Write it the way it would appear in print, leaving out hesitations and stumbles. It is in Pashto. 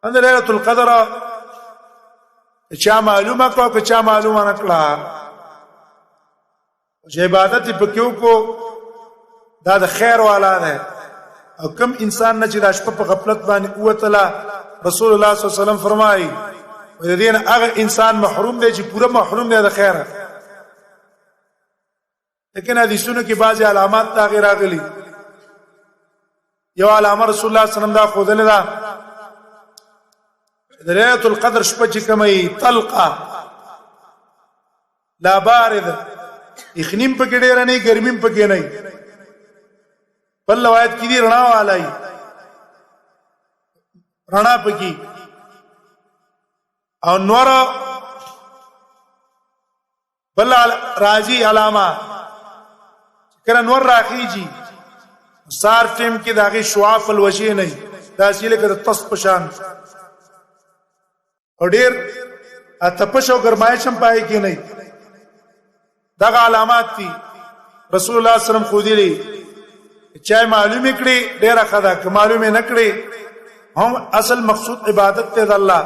ان ليله القدر چا معلومه کو که چا معلومه نکړه چې عبادت پکيو کو دا د خیر والا ده او کم انسان نه چې د شپه په غفلت باندې اوتلا رسول الله صلی الله علیه وسلم فرمایي ودین هغه انسان محروم دی چې پوره محروم دی د خیره لیکن حدیثونو کې بعضی علامات تغیر راغلي یو علامه رسول الله صلی الله علیه وسلم دا خودل دا ليله القدر شپه چې کومي طلقه لا بارد اخنیم پکې ډیر نه ګرمیم پکې نه بل روایت کې دی رڼا والای رڼا پکې او نور بل راځي علامه کله نور راخیږي سار ټیم کې داغه شعاف الوجه نه دا سیله کې د تص پشان او ډیر اتپش او ګرمایشم پای کې نه دغه علامات دي رسول الله صلی الله علیه وسلم خو دي چا معلومه کړي ډیره خدا که معلومه نکړي هم اصل مقصود عبادت ته د الله